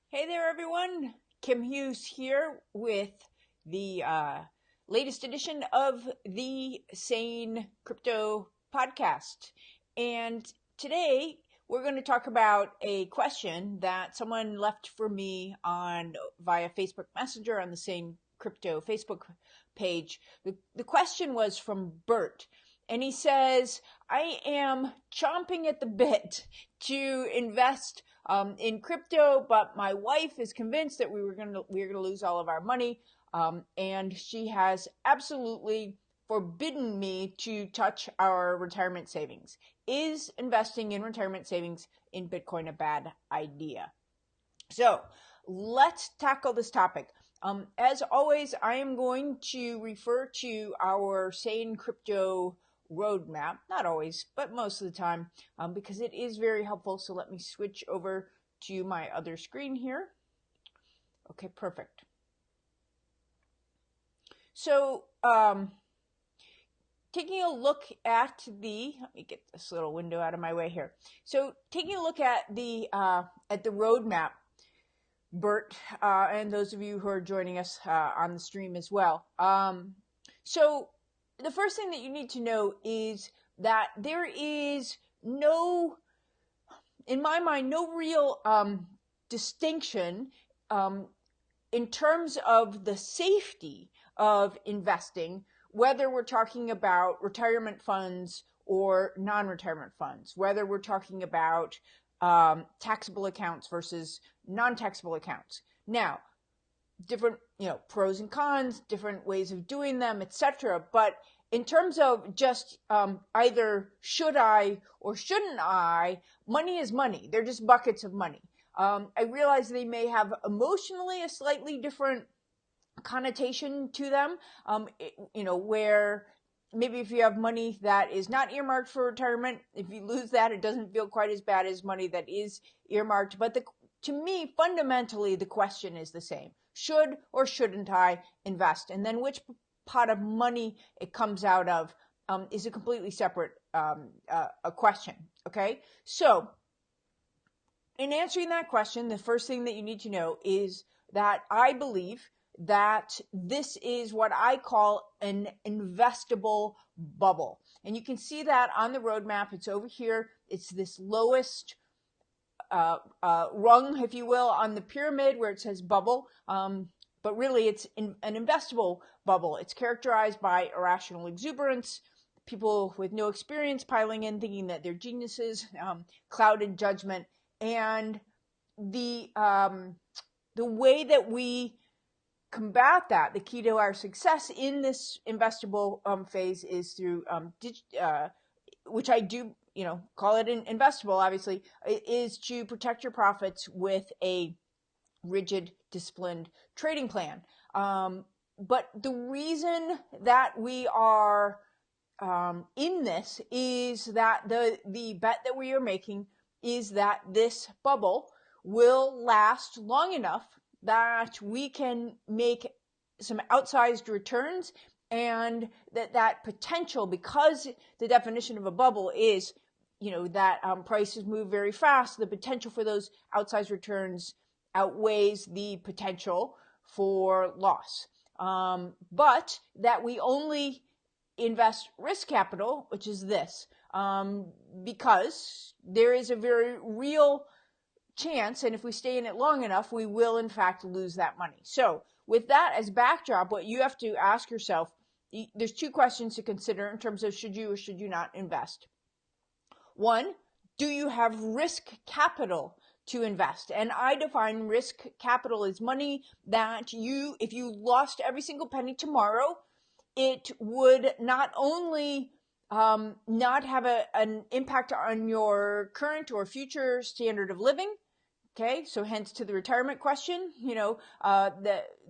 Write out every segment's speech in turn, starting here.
Hey there, everyone. Kim Hughes here with the latest edition of the Sane Crypto Podcast. And today we're going to talk about a question that someone left for me on via Facebook Messenger on the Sane Crypto Facebook page. The question was from Bert. And he says, I am chomping at the bit to invest in crypto, but my wife is convinced that we're gonna lose all of our money, and she has absolutely forbidden me to touch our retirement savings. Is investing in retirement savings in Bitcoin a bad idea? So let's tackle this topic. As always, I am going to refer to our Sane Crypto roadmap, not always, but most of the time, because it is very helpful. So let me switch over to my other screen here. Okay, perfect. So, taking a look at let me get this little window out of my way here. So, taking a look at the roadmap, Bert, and those of you who are joining us on the stream as well. So the first thing that you need to know is that there is in my mind, no real distinction in terms of the safety of investing, whether we're talking about retirement funds or non-retirement funds, whether we're talking about taxable accounts versus non-taxable accounts. Now, different, pros and cons, different ways of doing them, etc. But in terms of just either should I or shouldn't I, money is money. They're just buckets of money. I realize they may have emotionally a slightly different connotation to them, where maybe if you have money that is not earmarked for retirement, if you lose that, it doesn't feel quite as bad as money that is earmarked. But to me, fundamentally, the question is the same. Should or shouldn't I invest? And then which pot of money it comes out of is a completely separate a question. Okay? So, in answering that question, the first thing that you need to know is that I believe that this is what I call an investable bubble. And you can see that on the roadmap. It's over here. It's this lowest rung, if you will, on the pyramid where it says bubble. But really, it's an investable bubble. It's characterized by irrational exuberance, people with no experience piling in, thinking that they're geniuses, clouded judgment, and the way that we combat that, the key to our success in this investable phase is through which I do, call it an investable, obviously, is to protect your profits with a rigid, disciplined trading plan. But the reason that we are in this is that the bet that we are making is that this bubble will last long enough that we can make some outsized returns, and that potential, because the definition of a bubble is, that prices move very fast, the potential for those outsized returns outweighs the potential for loss. But that we only invest risk capital, which is this, because there is a very real chance, and if we stay in it long enough, we will in fact lose that money. So with that as backdrop, what you have to ask yourself, there's two questions to consider in terms of should you or should you not invest. One, do you have risk capital to invest? And I define risk capital as money that if you lost every single penny tomorrow, it would not only not have an impact on your current or future standard of living. Okay, so hence to the retirement question,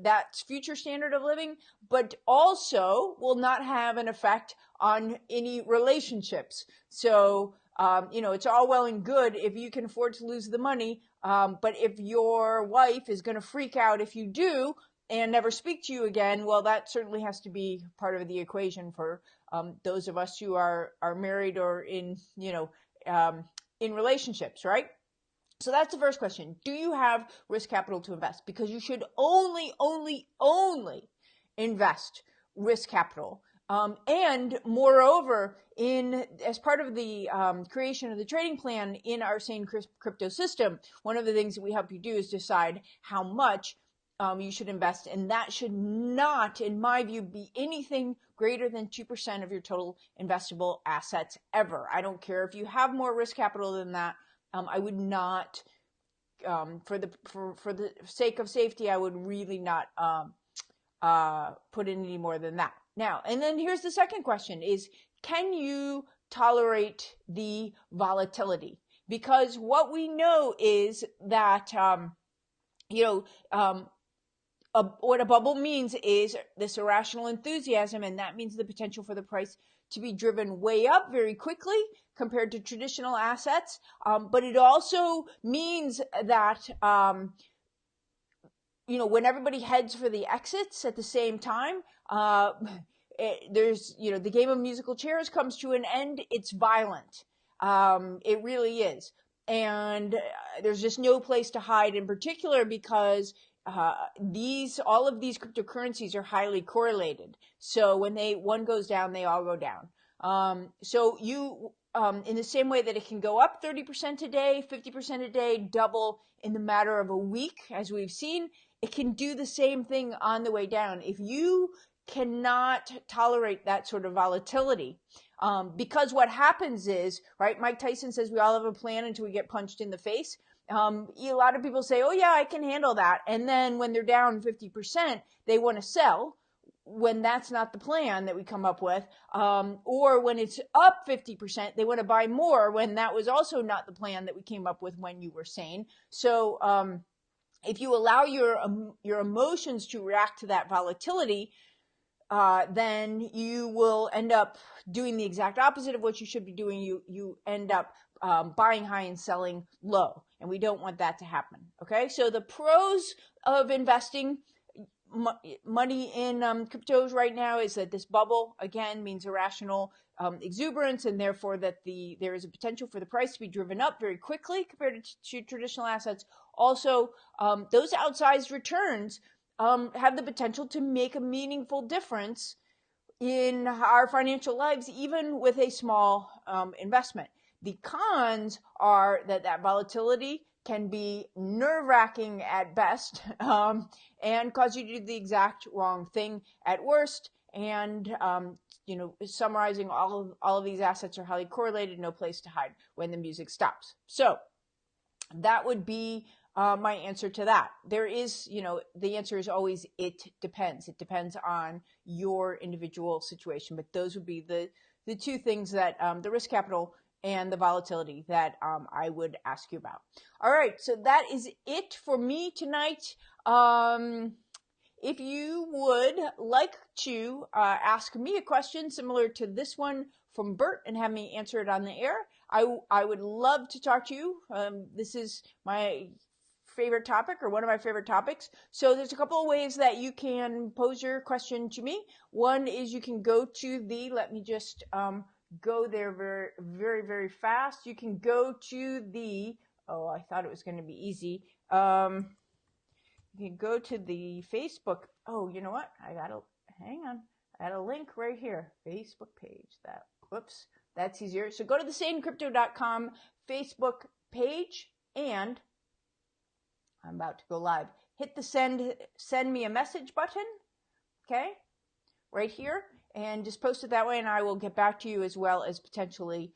that's future standard of living, but also will not have an effect on any relationships. So, it's all well and good if you can afford to lose the money, but if your wife is going to freak out if you do and never speak to you again, well, that certainly has to be part of the equation for those of us who are married or in relationships, right? So that's the first question. Do you have risk capital to invest? Because you should only invest risk capital. And moreover, as part of the creation of the trading plan in our Sane Crypto system, one of the things that we help you do is decide how much you should invest, and that should not, in my view, be anything greater than 2% of your total investable assets ever. I don't care if you have more risk capital than that. I would not, for the sake of safety, I would really not put in any more than that. Now, and then here's the second question: is can you tolerate the volatility? Because what we know is that what a bubble means is this irrational enthusiasm, and that means the potential for the price to be driven way up very quickly compared to traditional assets. But it also means that, when everybody heads for the exits at the same time, there's, the game of musical chairs comes to an end. It's violent. It really is. And there's just no place to hide, in particular because all of these cryptocurrencies are highly correlated. So when one goes down, they all go down. So you, in the same way that it can go up 30% a day, 50% a day, double in the matter of a week, as we've seen, it can do the same thing on the way down. If you cannot tolerate that sort of volatility, because what happens is, right, Mike Tyson says we all have a plan until we get punched in the face. A lot of people say, oh yeah, I can handle that. And then when they're down 50%, they want to sell when that's not the plan that we come up with. Or when it's up 50%, they want to buy more when that was also not the plan that we came up with when you were sane. So if you allow your emotions to react to that volatility, then you will end up doing the exact opposite of what you should be doing. You end up buying high and selling low, and we don't want that to happen. Okay, so the pros of investing money in cryptos right now is that this bubble again means irrational exuberance, and therefore that there is a potential for the price to be driven up very quickly compared to traditional assets. Also, those outsized returns have the potential to make a meaningful difference in our financial lives, even with a small investment. The cons are that volatility can be nerve-wracking at best, and cause you to do the exact wrong thing at worst. And summarizing, all of these assets are highly correlated, no place to hide when the music stops. So that would be my answer to that. There is, the answer is always it depends. It depends on your individual situation. But those would be the two things that the risk capital and the volatility that I would ask you about. All right, so that is it for me tonight. If you would like to ask me a question similar to this one from Bert and have me answer it on the air, I would love to talk to you. This is my favorite topic, or one of my favorite topics. So there's a couple of ways that you can pose your question to me. One is you can go to let me just go there very, very, very fast. You can go to I thought it was going to be easy. You can go to the Facebook. Oh, you know what? Hang on. I got a link right here. Facebook page. That's easier. So go to the sanecrypto.com Facebook page, and I'm about to go live. Hit the send me a message button. Okay. Right here. And just post it that way, and I will get back to you, as well as potentially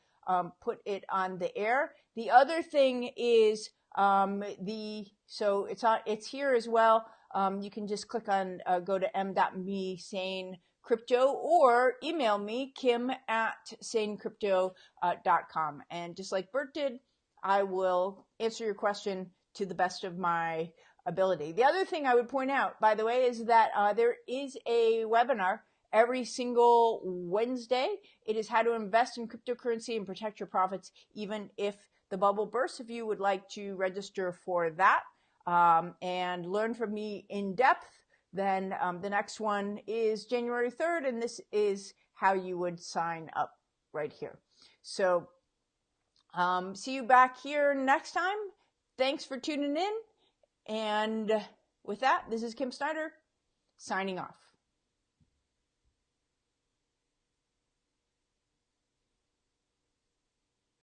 put it on the air. The other thing is so it's here as well. You can just click on go to m.me sane crypto, or email me kim@sanecrypto.com, and just like Bert did, I will answer your question to the best of my ability. The other thing I would point out, by the way, is that there is a webinar every single Wednesday. It is how to invest in cryptocurrency and protect your profits even if the bubble bursts. If you would like to register for that and learn from me in depth, then the next one is January 3rd, and this is how you would sign up right here. So see you back here next time. Thanks for tuning in. And with that, this is Kim Snyder signing off.